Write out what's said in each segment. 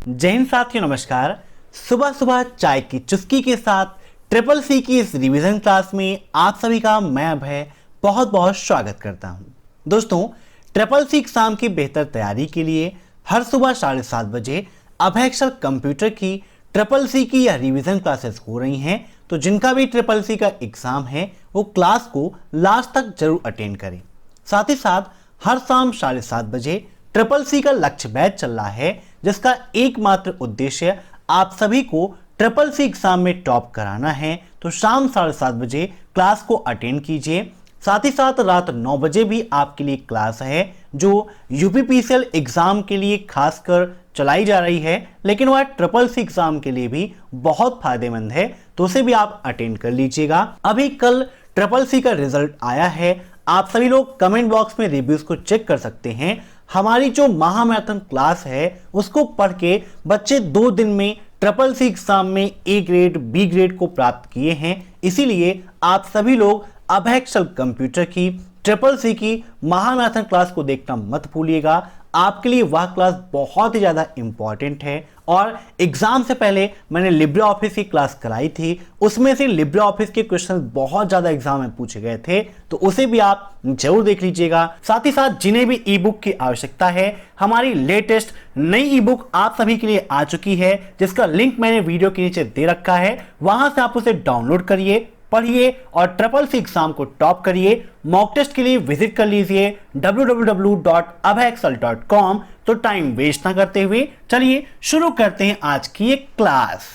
जय हिंद साथियों, नमस्कार। सुबह सुबह चाय की चुस्की के साथ ट्रिपल सी की इस रिवीजन क्लास में आप सभी का मैं अभय बहुत बहुत स्वागत करता हूं। दोस्तों, ट्रिपल सी एग्जाम की बेहतर तैयारी के लिए हर सुबह 7:30 बजे अभय एक्सेल कंप्यूटर की ट्रिपल सी की यह रिवीजन क्लासेस हो रही हैं। तो जिनका भी ट्रिपल सी का एग्जाम है वो क्लास को लास्ट तक जरूर अटेंड करें। साथ ही साथ हर शाम 7:30 बजे ट्रिपल सी का लक्ष्य बैच चल रहा है, जिसका एकमात्र उद्देश्य आप सभी को ट्रिपल सी एग्जाम में टॉप कराना है। तो शाम 7:30 बजे क्लास को अटेंड कीजिए। साथ ही साथ रात 9 बजे भी आपके लिए क्लास है जो यूपीपीसीएल एग्जाम के लिए खासकर चलाई जा रही है, लेकिन वह ट्रिपल सी एग्जाम के लिए भी बहुत फायदेमंद है, तो उसे भी आप अटेंड कर लीजिएगा। अभी कल ट्रिपल सी का रिजल्ट आया है, आप सभी लोग कमेंट बॉक्स में रिव्यूज को चेक कर सकते हैं। हमारी जो महामैराथन क्लास है उसको पढ़ के बच्चे 2 दिन में ट्रिपल सी एग्जाम में ए ग्रेड बी ग्रेड को प्राप्त किए हैं। इसीलिए आप सभी लोग अभय एक्सेल कंप्यूटर की ट्रिपल सी की महामैराथन क्लास को देखना मत भूलिएगा। आपके लिए वह क्लास बहुत ही ज़्यादा इंपॉर्टेंट है। और एग्जाम से पहले मैंने लिब्रे ऑफिस की क्लास कराई थी, उसमें से लिब्रे ऑफिस के क्वेश्चन बहुत ज़्यादा एग्जाम में पूछे गए थे, तो उसे भी आप जरूर देख लीजिएगा। साथ ही साथ जिन्हें भी ई बुक की आवश्यकता है, हमारी लेटेस्ट नई ई बुक आप सभी के लिए आ चुकी है, जिसका लिंक मैंने वीडियो के नीचे दे रखा है। वहां से आप उसे डाउनलोड करिए, पढ़िए और ट्रिपल सी एग्जाम को टॉप करिए। मॉक टेस्ट के लिए विजिट कर लीजिए www.abhexcel.com। तो टाइम वेस्ट ना करते हुए चलिए शुरू करते हैं आज की एक क्लास।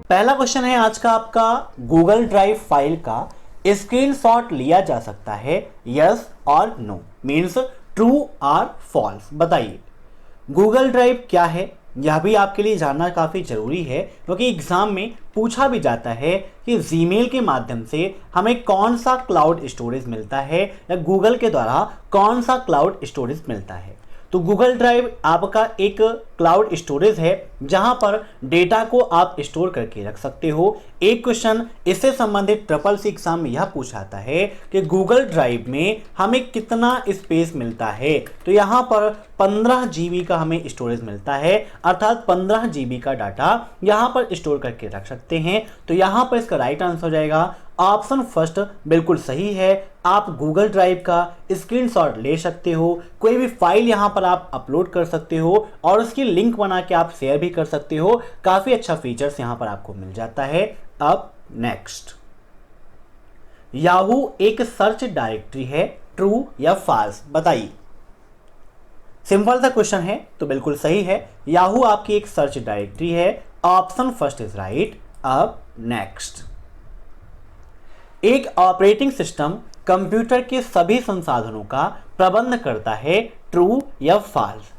पहला क्वेश्चन है आज का आपका, गूगल ड्राइव फाइल का स्क्रीनशॉट लिया जा सकता है, यस और नो, मीन्स ट्रू और फॉल्स। बताइए गूगल ड्राइव क्या है, यह भी आपके लिए जानना काफ़ी ज़रूरी है, क्योंकि एग्ज़ाम में पूछा भी जाता है कि जीमेल के माध्यम से हमें कौन सा क्लाउड स्टोरेज मिलता है या गूगल के द्वारा कौन सा क्लाउड स्टोरेज मिलता है। तो गूगल ड्राइव आपका एक क्लाउड स्टोरेज है जहां पर डेटा को आप स्टोर करके रख सकते हो। एक क्वेश्चन इससे संबंधित ट्रिपल सी एग्जाम में यह पूछा जाता है कि गूगल ड्राइव में हमें कितना स्पेस मिलता है। तो यहां पर 15 GB का हमें स्टोरेज मिलता है, अर्थात 15 GB का डाटा यहां पर स्टोर करके रख सकते हैं। तो यहां पर इसका राइट आंसर हो जाएगा ऑप्शन फर्स्ट, बिल्कुल सही है। आप गूगल ड्राइव का स्क्रीनशॉट ले सकते हो, कोई भी फाइल यहां पर आप अपलोड कर सकते हो और उसकी लिंक बना के आप शेयर भी कर सकते हो। काफी अच्छा फीचर्स यहां पर आपको मिल जाता है। अब नेक्स्ट, याहू एक सर्च डायरेक्टरी है, ट्रू या फॉल्स। बताइए, सिंपल सा क्वेश्चन है तो बिल्कुल सही है, याहू आपकी एक सर्च डायरेक्टरी है। Option first is right. अब नेक्स्ट, एक ऑपरेटिंग सिस्टम कंप्यूटर के सभी संसाधनों का प्रबंध करता है, ट्रू या फॉल्स।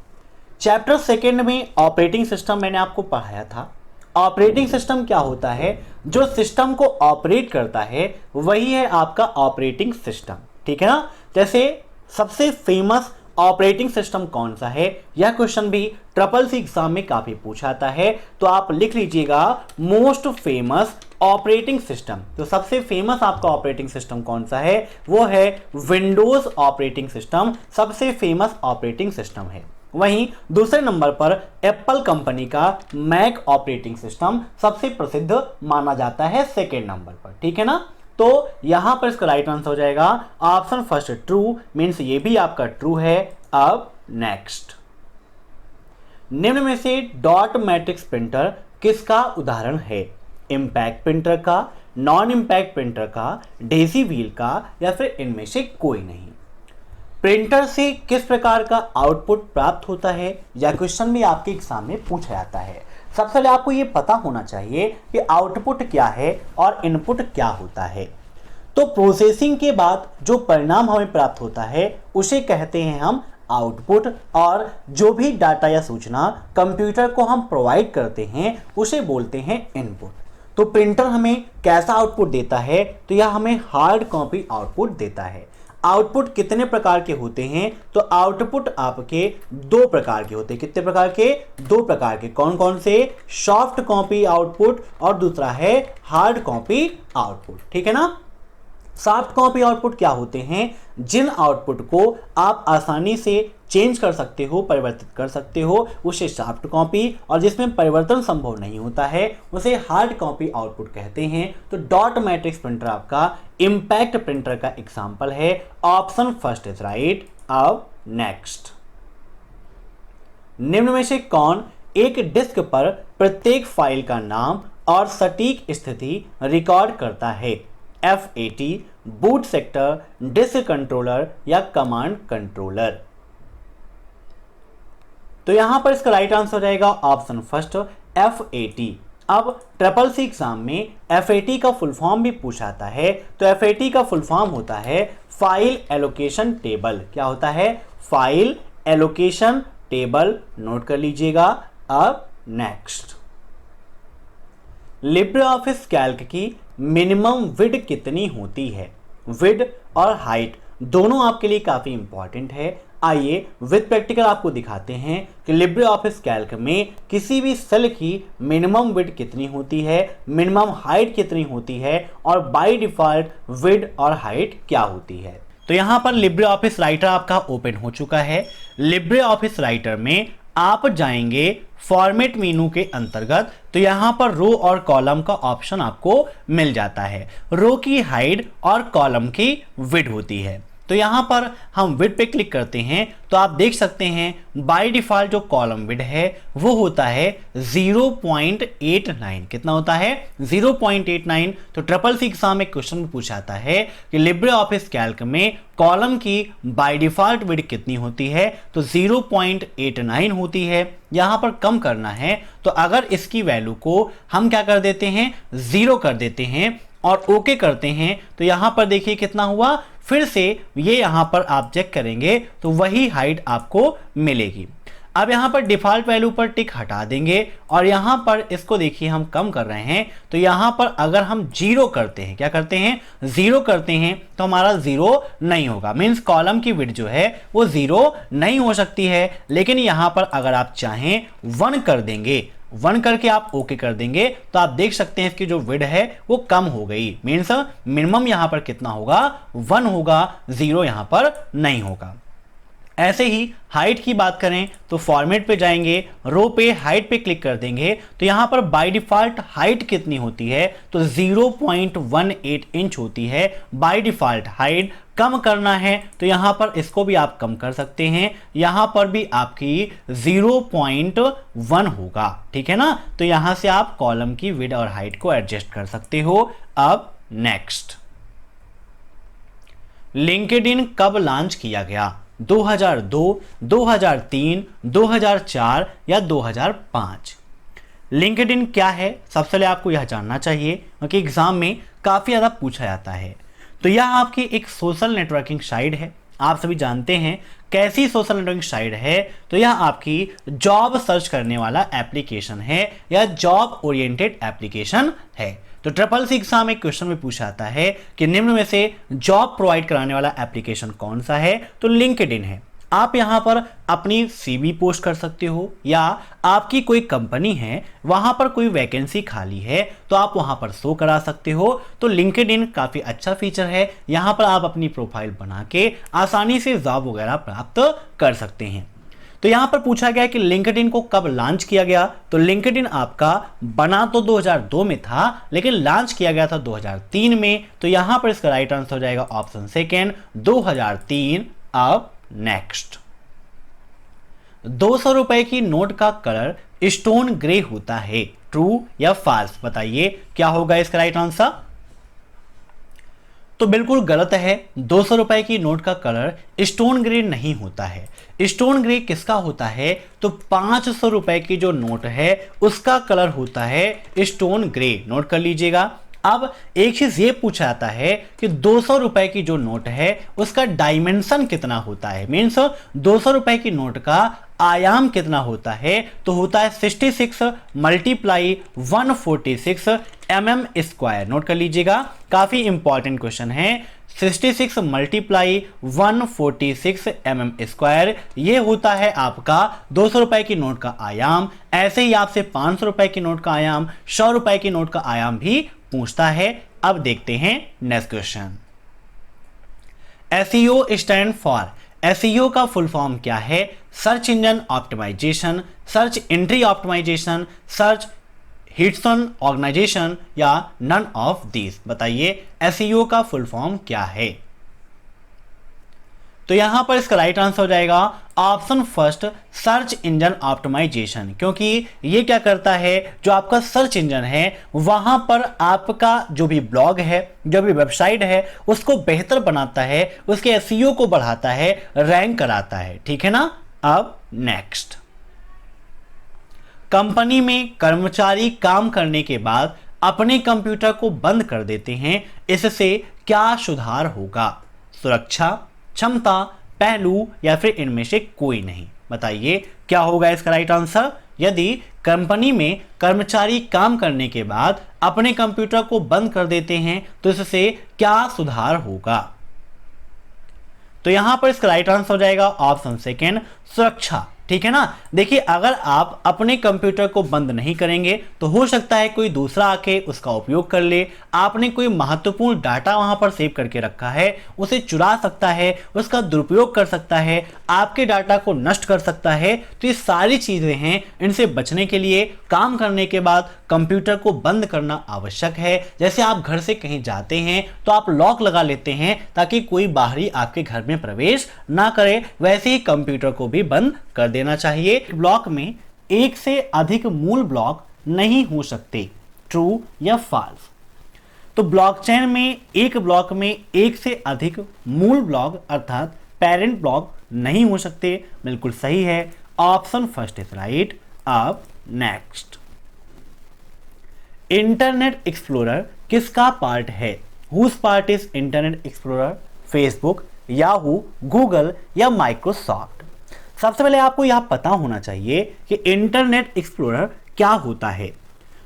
चैप्टर सेकेंड में ऑपरेटिंग सिस्टम मैंने आपको पढ़ाया था। ऑपरेटिंग सिस्टम क्या होता है, जो सिस्टम को ऑपरेट करता है वही है आपका ऑपरेटिंग सिस्टम, ठीक है ना। जैसे सबसे फेमस ऑपरेटिंग सिस्टम कौन सा है, यह क्वेश्चन भी ट्रिपल सी एग्जाम में काफी पूछा जाता है। तो आप लिख लीजिएगा मोस्ट फेमस ऑपरेटिंग सिस्टम। तो सबसे फेमस आपका ऑपरेटिंग सिस्टम कौन सा है, वो है विंडोज ऑपरेटिंग सिस्टम, सबसे फेमस ऑपरेटिंग सिस्टम है। वहीं दूसरे नंबर पर एप्पल कंपनी का मैक ऑपरेटिंग सिस्टम सबसे प्रसिद्ध माना जाता है सेकेंड नंबर पर, ठीक है ना। तो यहां पर इसका राइट आंसर हो जाएगा ऑप्शन फर्स्ट, ट्रू, मीन्स ये भी आपका ट्रू है। अब नेक्स्ट, निम्न में से डॉट मैट्रिक्स प्रिंटर किसका उदाहरण है, इंपैक्ट प्रिंटर का, नॉन इंपैक्ट प्रिंटर का, डेजी व्हील का, या फिर इनमें से कोई नहीं। प्रिंटर से किस प्रकार का आउटपुट प्राप्त होता है, यह क्वेश्चन भी आपके एग्जाम में पूछा जाता है। सबसे पहले आपको यह पता होना चाहिए कि आउटपुट क्या है और इनपुट क्या होता है। तो प्रोसेसिंग के बाद जो परिणाम हमें प्राप्त होता है उसे कहते हैं हम आउटपुट, और जो भी डाटा या सूचना कंप्यूटर को हम प्रोवाइड करते हैं उसे बोलते हैं इनपुट। तो प्रिंटर हमें कैसा आउटपुट देता है, तो यह हमें हार्ड कॉपी आउटपुट देता है। आउटपुट कितने प्रकार के होते हैं, तो आउटपुट आपके 2 प्रकार के होते हैं। कितने प्रकार के, 2 प्रकार के। कौन कौन से, सॉफ्ट कॉपी आउटपुट और दूसरा है हार्ड कॉपी आउटपुट, ठीक है ना। सॉफ्ट कॉपी आउटपुट क्या होते हैं? जिन आउटपुट को आप आसानी से चेंज कर सकते हो, परिवर्तित कर सकते हो, उसे सॉफ्ट कॉपी, और जिसमें परिवर्तन संभव नहीं होता है उसे हार्ड कॉपी आउटपुट कहते हैं। तो डॉट मैट्रिक्स प्रिंटर आपका इंपैक्ट प्रिंटर का एग्जांपल है। Option first is right. अब नेक्स्ट, निम्न में से कौन एक डिस्क पर प्रत्येक फाइल का नाम और सटीक स्थिति रिकॉर्ड करता है? FAT, boot sector, disk controller या कमांड कंट्रोलर? तो यहां पर इसका राइट आंसर हो जाएगा ऑप्शन फर्स्ट, FAT। अब ट्रिपल सी एग्जाम में FAT का फुल फॉर्म भी पूछा जाता है। तो FAT का फुल फॉर्म होता है फाइल एलोकेशन टेबल। क्या होता है? File allocation table. नोट कर लीजिएगा। अब नेक्स्ट, लिब्रे ऑफिस कैल्क की मिनिमम विड्थ कितनी होती है? विड्थ और हाइट दोनों आपके लिए काफी इंपॉर्टेंट है। आइए विद प्रैक्टिकल आपको दिखाते हैं कि लिब्रे ऑफिस कैल्क में किसी भी सेल की मिनिमम विड्थ कितनी होती है, मिनिमम हाइट कितनी होती है, और बाय डिफॉल्ट विड्थ और हाइट क्या होती है। तो यहां पर लिब्रे ऑफिस राइटर आपका ओपन हो चुका है। लिब्रे ऑफिस राइटर में आप जाएंगे फॉर्मेट मेनू के अंतर्गत, तो यहां पर रो और कॉलम का ऑप्शन आपको मिल जाता है। रो की हाइट और कॉलम की विड्थ होती है। तो यहां पर हम विड्थ पे क्लिक करते हैं तो आप देख सकते हैं बाय डिफॉल्ट जो कॉलम विड्थ है वो होता है 0.89। कितना होता है? 0.89। तो ट्रिपल सी एग्जाम में क्वेश्चन में पूछा जाता है कि लिब्रे ऑफिस कैल्क में कॉलम की बाय डिफॉल्ट विड्थ कितनी होती है? तो 0.89 होती है। यहां पर कम करना है तो अगर इसकी वैल्यू को हम क्या कर देते हैं? 0 कर देते हैं और ओके करते हैं, तो यहां पर देखिए कितना हुआ। फिर से ये यहां पर आप चेक करेंगे तो वही हाइट आपको मिलेगी। अब यहां पर डिफॉल्ट वैल्यू पर टिक हटा देंगे और यहां पर इसको देखिए हम कम कर रहे हैं, तो यहां पर अगर हम 0 करते हैं, क्या करते हैं? 0 करते हैं, तो हमारा 0 नहीं होगा। मींस कॉलम की विड्थ जो है वो 0 नहीं हो सकती है। लेकिन यहां पर अगर आप चाहें 1 कर देंगे, 1 करके आप ओके कर देंगे, तो आप देख सकते हैं इसकी जो विड्थ है वो कम हो गई। मींस मिनिमम यहां पर कितना होगा? 1 होगा, 0 यहां पर नहीं होगा। ऐसे ही हाइट की बात करें तो फॉर्मेट पे जाएंगे, रो पे हाइट पे क्लिक कर देंगे, तो यहां पर बाय डिफॉल्ट हाइट कितनी होती है? तो 0.18 इंच होती है बाय डिफॉल्ट हाइट। कम करना है तो यहां पर इसको भी आप कम कर सकते हैं, यहां पर भी आपकी 0.1 होगा। ठीक है ना? तो यहां से आप कॉलम की विड्थ और हाइट को एडजस्ट कर सकते हो। अब नेक्स्ट, लिंक्डइन कब लॉन्च किया गया? 2002, 2003, 2004 या 2005? लिंक्डइन क्या है? सबसे पहले आपको यह जानना चाहिए क्योंकि एग्जाम में काफी ज्यादा पूछा जाता है। तो यह आपकी एक सोशल नेटवर्किंग साइट है। आप सभी जानते हैं कैसी सोशल नेटवर्किंग साइट है? तो यह आपकी जॉब सर्च करने वाला एप्लीकेशन है या जॉब ओरिएंटेड एप्लीकेशन है। तो ट्रिपल सी एग्जाम में क्वेश्चन में पूछा जाता है कि निम्न में से जॉब प्रोवाइड कराने वाला एप्लीकेशन कौन सा है? तो लिंक्डइन है। आप यहां पर अपनी CV पोस्ट कर सकते हो, या आपकी कोई कंपनी है वहां पर कोई वैकेंसी खाली है तो आप वहां पर शो करा सकते हो। तो लिंक्डइन काफी अच्छा फीचर है। यहां पर आप अपनी प्रोफाइल बना के आसानी से जॉब वगैरह प्राप्त कर सकते हैं। तो यहां पर पूछा गया कि लिंक्डइन को कब लॉन्च किया गया? तो लिंक्डइन आपका बना तो 2002 में था लेकिन लॉन्च किया गया था 2003 में। तो यहां पर इसका राइट आंसर हो जाएगा ऑप्शन सेकेंड, 2003। अब नेक्स्ट, 200 रुपए की नोट का कलर स्टोन ग्रे होता है, ट्रू या फॉल्स? बताइए क्या होगा इसका राइट आंसर? तो बिल्कुल गलत है। 200 रुपए की नोट का कलर स्टोन ग्रे नहीं होता है। स्टोन ग्रे किसका होता है? तो 500 रुपए की जो नोट है उसका कलर होता है स्टोन ग्रे। नोट कर लीजिएगा। अब एक चीज ये पूछा जाता है कि 200 रुपए की जो नोट है उसका डायमेंशन कितना होता है? मीन्स 200 रुपए की नोट का आयाम कितना होता है? तो होता है 66 × 146 mm²। नोट कर लीजिएगा, काफी इंपॉर्टेंट क्वेश्चन है। 66 × 146 mm², ये होता है आपका 200 रुपए की नोट का आयाम। ऐसे ही आपसे 500 रुपए की नोट का आयाम, 100 रुपए की नोट का आयाम भी पूछता है। अब देखते हैं next question. SEO stand for, SEO का फुल फॉर्म क्या है? Search engine optimisation, search entry optimisation, search hitson organisation या नन ऑफ दिस। बताइए एसईओ का फुल फॉर्म क्या है? तो यहां पर इसका राइट आंसर हो जाएगा option first, search engine optimisation. क्योंकि ये क्या करता है, जो आपका सर्च इंजन है वहां पर आपका जो भी ब्लॉग है, जो भी वेबसाइट है, उसको बेहतर बनाता है, उसके एसईओ को बढ़ाता है, रैंक कराता है। ठीक है ना। अब नेक्स्ट, कंपनी में कर्मचारी काम करने के बाद अपने कंप्यूटर को बंद कर देते हैं, इससे क्या सुधार होगा? सुरक्षा, क्षमता, पहलू या फिर इनमें से कोई नहीं। बताइए क्या होगा इसका राइट आंसर? यदि कंपनी में कर्मचारी काम करने के बाद अपने कंप्यूटर को बंद कर देते हैं तो इससे क्या सुधार होगा? तो यहां पर इसका राइट आंसर हो जाएगा ऑप्शन सेकेंड, सुरक्षा। ठीक है ना। देखिए अगर आप अपने कंप्यूटर को बंद नहीं करेंगे तो हो सकता है कोई दूसरा आके उसका उपयोग कर ले। आपने कोई महत्वपूर्ण डाटा वहां पर सेव करके रखा है, उसे चुरा सकता है, उसका दुरुपयोग कर सकता है, आपके डाटा को नष्ट कर सकता है। तो ये सारी चीजें हैं, इनसे बचने के लिए काम करने के बाद कंप्यूटर को बंद करना आवश्यक है। जैसे आप घर से कहीं जाते हैं तो आप लॉक लगा लेते हैं ताकि कोई बाहरी आपके घर में प्रवेश ना करे, वैसे ही कंप्यूटर को भी बंद कर देना चाहिए। ब्लॉक में एक से अधिक मूल ब्लॉक नहीं हो सकते, ट्रू या फॉल्स? तो ब्लॉकचेन में एक ब्लॉक में एक से अधिक मूल ब्लॉक अर्थात पेरेंट ब्लॉक नहीं हो सकते। बिल्कुल सही है, ऑप्शन फर्स्ट इज राइट। अब नेक्स्ट, इंटरनेट एक्सप्लोरर किसका पार्ट है? Whose part is Internet Explorer? Facebook, Yahoo, Google या माइक्रोसॉफ्ट? सबसे पहले आपको यह पता होना चाहिए कि इंटरनेट एक्सप्लोरर क्या होता है।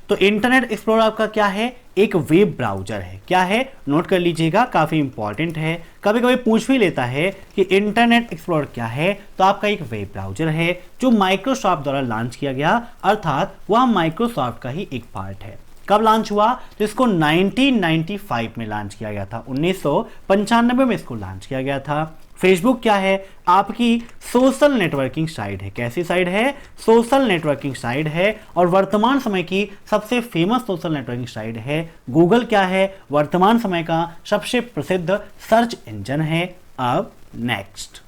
तो इंटरनेट एक्सप्लोरर आपका क्या है? एक वेब ब्राउजर है। क्या है? नोट कर लीजिएगा, काफी इंपॉर्टेंट है। कभी कभी पूछ भी लेता है कि इंटरनेट एक्सप्लोरर क्या है, तो आपका एक वेब ब्राउजर है जो माइक्रोसॉफ्ट द्वारा लॉन्च किया गया, अर्थात वह माइक्रोसॉफ्ट का ही एक पार्ट है। कब लॉन्च हुआ? तो इसको 1995 में लॉन्च किया गया था, 1995 में इसको लॉन्च किया गया था। फेसबुक क्या है? आपकी सोशल नेटवर्किंग साइट है। कैसी साइट है? सोशल नेटवर्किंग साइट है और वर्तमान समय की सबसे फेमस सोशल नेटवर्किंग साइट है। गूगल क्या है? वर्तमान समय का सबसे प्रसिद्ध सर्च इंजन है। अब नेक्स्ट,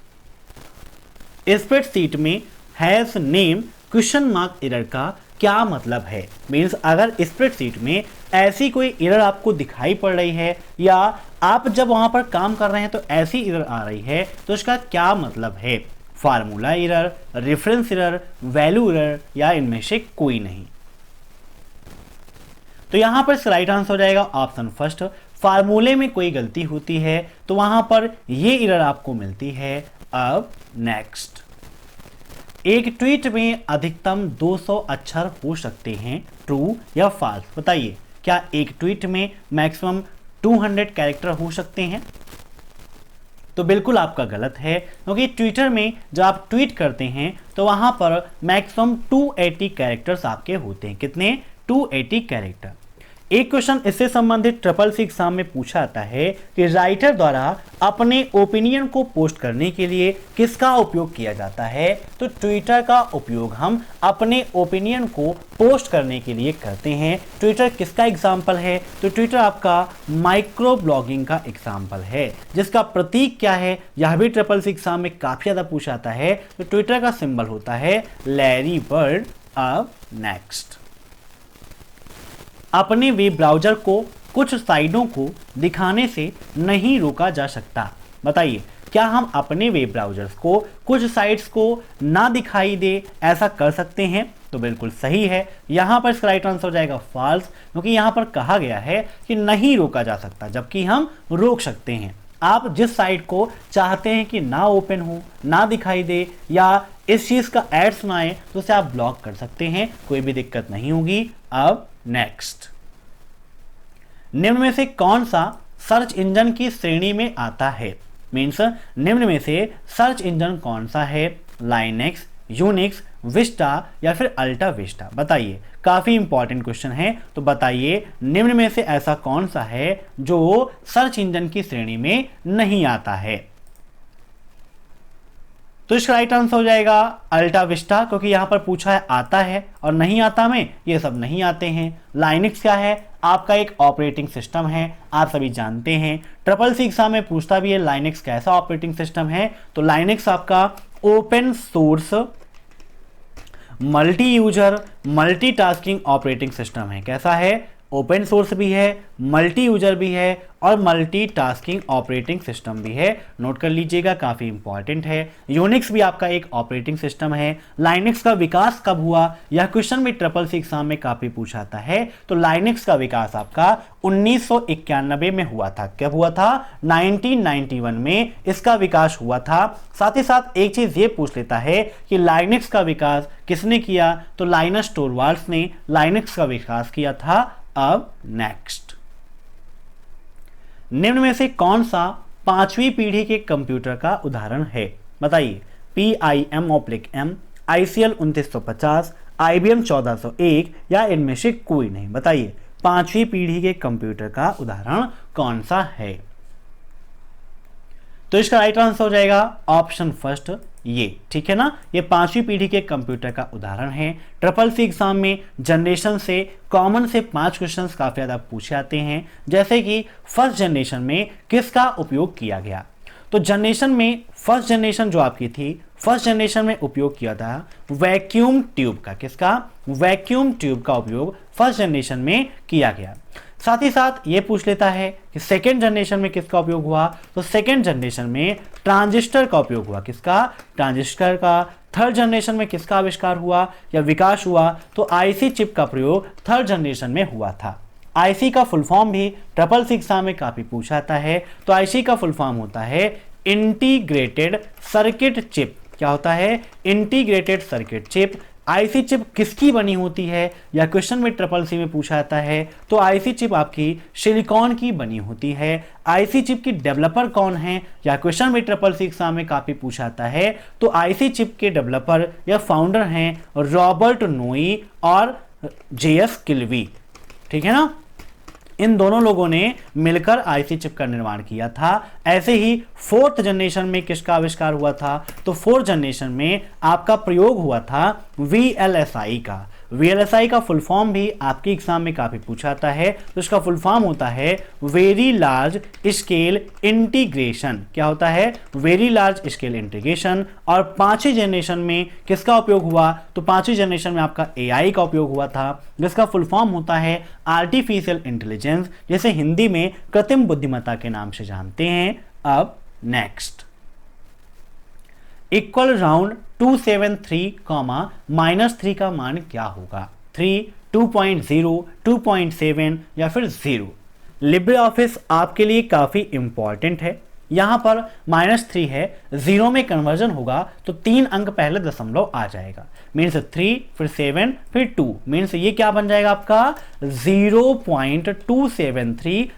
स्प्रेडशीट में hash name question mark error का क्या मतलब है? मीन्स अगर स्प्रेडशीट में ऐसी कोई एरर आपको दिखाई पड़ रही है या आप जब वहां पर काम कर रहे हैं तो ऐसी एरर आ रही है, तो इसका क्या मतलब है? Formula error, reference error, value error या इनमें से कोई नहीं? तो यहां पर इसका राइट आंसर हो जाएगा ऑप्शन फर्स्ट, फार्मूले में कोई गलती होती है तो वहां पर ये एरर आपको मिलती है। अब नेक्स्ट, एक ट्वीट में अधिकतम 200 अक्षर हो सकते हैं, ट्रू या फॉल्स? बताइए क्या एक ट्वीट में मैक्सिमम 200 कैरेक्टर हो सकते हैं? तो बिल्कुल आपका गलत है, क्योंकि ट्विटर में जब आप ट्वीट करते हैं तो वहां पर मैक्सिमम 280 कैरेक्टर्स आपके होते हैं। कितने? 280 कैरेक्टर। एक क्वेश्चन इससे संबंधित SSC एग्जाम में पूछा जाता है कि राइटर द्वारा अपने ओपिनियन को पोस्ट करने के लिए किसका उपयोग किया जाता है? तो ट्विटर का उपयोग हम अपने ओपिनियन को पोस्ट करने के लिए करते हैं। ट्विटर किसका एग्जाम्पल है? तो ट्विटर आपका माइक्रो ब्लॉगिंग का एग्जाम्पल है, जिसका प्रतीक क्या है? यह भी SSC एग्जाम में काफी ज्यादा पूछा जाता है। तो ट्विटर का सिंबल होता है लैरी बर्ड। अब नेक्स्ट, अपने वेब ब्राउजर को कुछ साइटों को दिखाने से नहीं रोका जा सकता। बताइए क्या हम अपने वेब ब्राउजर्स को कुछ साइट्स को ना दिखाई दे ऐसा कर सकते हैं? तो बिल्कुल सही है, यहां पर इसका राइट आंसर हो जाएगा फॉल्स, क्योंकि यहां पर कहा गया है कि नहीं रोका जा सकता, जबकि हम रोक सकते हैं। आप जिस साइट को चाहते हैं कि ना ओपन हो, ना दिखाई दे या इस चीज का ऐड सुनाए, तो उसे आप ब्लॉक कर सकते हैं, कोई भी दिक्कत नहीं होगी। अब नेक्स्ट, निम्न में से कौन सा सर्च इंजन की श्रेणी में आता है? मीन्स निम्न में से सर्च इंजन कौन सा है? लाइनेक्स, यूनिक्स, विस्टा या फिर अल्टा विस्टा? बताइए, काफी इंपॉर्टेंट क्वेश्चन है। तो बताइए निम्न में से ऐसा कौन सा है जो सर्च इंजन की श्रेणी में नहीं आता है? तो इसका राइट आंसर हो जाएगा अल्टा विस्टा, क्योंकि यहां पर पूछा है आता है और नहीं आता में ये सब नहीं आते हैं। लाइनक्स क्या है? आपका एक ऑपरेटिंग सिस्टम है, आप सभी जानते हैं। ट्रिपल सी एग्जाम में पूछता भी है लाइनक्स कैसा ऑपरेटिंग सिस्टम है। तो लाइनक्स आपका open source multi user multitasking operating system है। कैसा है? ओपन सोर्स भी है, मल्टी यूजर भी है और मल्टीटास्किंग ऑपरेटिंग सिस्टम भी है। नोट कर लीजिएगा, काफी इंपॉर्टेंट है। यूनिक्स भी आपका एक ऑपरेटिंग सिस्टम है। लाइनक्स का विकास कब हुआ? यह क्वेश्चन भी ट्रिपल सी एग्जाम में काफी पूछा जाता है। तो लाइनक्स का विकास आपका 1991 में हुआ था। कब हुआ था? 1991 में इसका विकास हुआ था। साथ ही साथ एक चीज ये पूछ लेता है कि लाइनक्स का विकास किसने किया? तो लाइनस टोरवाल्ड्स ने लाइनक्स का विकास किया था। अब नेक्स्ट, निम्न में से कौन सा पांचवी पीढ़ी के कंप्यूटर का उदाहरण है? बताइए। PIM/M, ICL 2950, IBM 1401 या इनमें से कोई नहीं? बताइए पांचवी पीढ़ी के कंप्यूटर का उदाहरण कौन सा है? तो इसका राइट आंसर हो जाएगा ऑप्शन फर्स्ट, ये। ठीक है ना, ये पांचवी पीढ़ी के कंप्यूटर का उदाहरण है। ट्रिपल सी एग्जाम में जनरेशन से कॉमन से 5 क्वेश्चंस काफी ज्यादा पूछे जाते हैं, जैसे कि फर्स्ट जनरेशन में किसका उपयोग किया गया? तो जनरेशन में फर्स्ट जनरेशन जो आपकी थी, फर्स्ट जनरेशन में उपयोग किया था वैक्यूम ट्यूब का। किसका? वैक्यूम ट्यूब का उपयोग फर्स्ट जनरेशन में किया गया। साथ ही साथ ये पूछ लेता है कि सेकेंड जनरेशन में किसका उपयोग हुआ? तो सेकेंड जनरेशन में ट्रांजिस्टर का उपयोग हुआ। किसका? ट्रांजिस्टर का। थर्ड जनरेशन में किसका आविष्कार हुआ या विकास हुआ? तो आईसी चिप का प्रयोग थर्ड जनरेशन में हुआ था। आईसी का फुल फॉर्म भी ट्रिपल सी एग्जाम में काफी पूछा जाता है। तो आईसी का फुल फॉर्म होता है इंटीग्रेटेड सर्किट चिप। क्या होता है? Integrated circuit chip. IC chip किसकी बनी होती है या क्वेश्चन में ट्रिपल सी में पूछा जाता है? तो आईसी चिप आपकी सिलिकॉन की बनी होती है। आईसी चिप की डेवलपर कौन है या क्वेश्चन में ट्रिपल सी एग्जाम में काफी पूछा जाता है? तो आईसी चिप के डेवलपर या फाउंडर हैं रॉबर्ट नोई और जेएस किल्वी। ठीक है ना, इन दोनों लोगों ने मिलकर आईसी चिप का निर्माण किया था। ऐसे ही फोर्थ जनरेशन में किसका आविष्कार हुआ था? तो फोर्थ जनरेशन में आपका प्रयोग हुआ था VLSI का। VLSI का फुल फॉर्म भी आपके एग्जाम में काफी पूछा जाता है। तो इसका फुल फॉर्म होता है वेरी लार्ज स्केल इंटीग्रेशन। क्या होता है? Very large scale integration. और पांचवी जनरेशन में किसका उपयोग हुआ? तो पांचवी जनरेशन में आपका AI का उपयोग हुआ था, जिसका फुल फॉर्म होता है आर्टिफिशियल इंटेलिजेंस, जिसे हिंदी में कृत्रिम बुद्धिमत्ता के नाम से जानते हैं। अब नेक्स्ट, इक्वल राउंड 273, -3 का मान क्या होगा? 3, 2.0, 2.7 या फिर 0? लिब्रे ऑफिस आपके लिए काफी इंपॉर्टेंट है। यहां पर -3 है, 0 में कन्वर्जन होगा तो 3 अंक पहले दशमलव आ जाएगा। मीन्स 3 फिर 7 फिर 2, मीन्स ये क्या बन जाएगा आपका 0.273,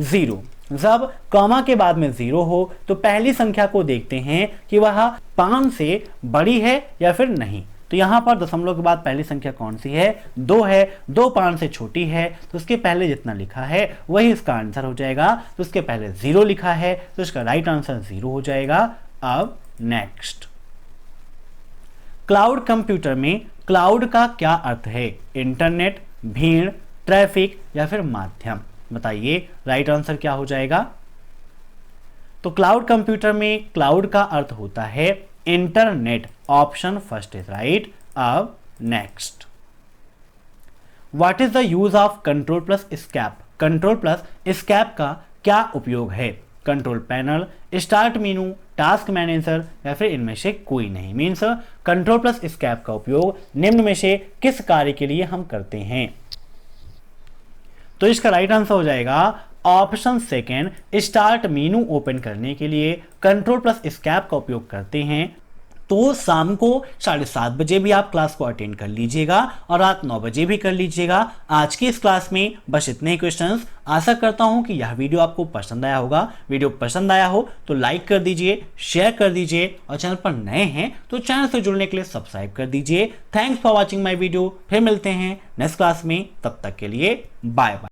0। जब कॉमा के बाद में 0 हो तो पहली संख्या को देखते हैं कि वह 5 से बड़ी है या फिर नहीं। तो यहां पर दशमलव के बाद पहली संख्या कौन सी है? 2 है। 2 5 से छोटी है तो उसके पहले जितना लिखा है वही इसका आंसर हो जाएगा। तो उसके पहले 0 लिखा है तो इसका राइट आंसर 0 हो जाएगा। अब नेक्स्ट, क्लाउड कंप्यूटर में क्लाउड का क्या अर्थ है? इंटरनेट, भीड़, ट्रैफिक या फिर माध्यम? बताइए राइट आंसर क्या हो जाएगा? तो क्लाउड कंप्यूटर में क्लाउड का अर्थ होता है internet. Option first is right. अब next, what is the use of control plus escape? Control plus escape का क्या उपयोग है? Control panel, start menu, task manager या फिर इनमें से कोई नहीं? मीन्स कंट्रोल प्लस एस्केप का उपयोग निम्न में से किस कार्य के लिए हम करते हैं? तो इसका राइट आंसर हो जाएगा option second, start menu open करने के लिए कंट्रोल प्लस एस्केप का उपयोग करते हैं। तो शाम को 7:30 बजे भी आप क्लास को अटेंड कर लीजिएगा और रात 9 बजे भी कर लीजिएगा। आज की इस क्लास में बस इतने ही क्वेश्चंस। आशा करता हूं कि यह वीडियो आपको पसंद आया होगा। वीडियो पसंद आया हो तो लाइक कर दीजिए, शेयर कर दीजिए और चैनल पर नए हैं तो चैनल से जुड़ने के लिए सब्सक्राइब कर दीजिए। Thanks for watching my video. फिर मिलते हैं नेक्स्ट क्लास में, तब तक के लिए बाय बाय।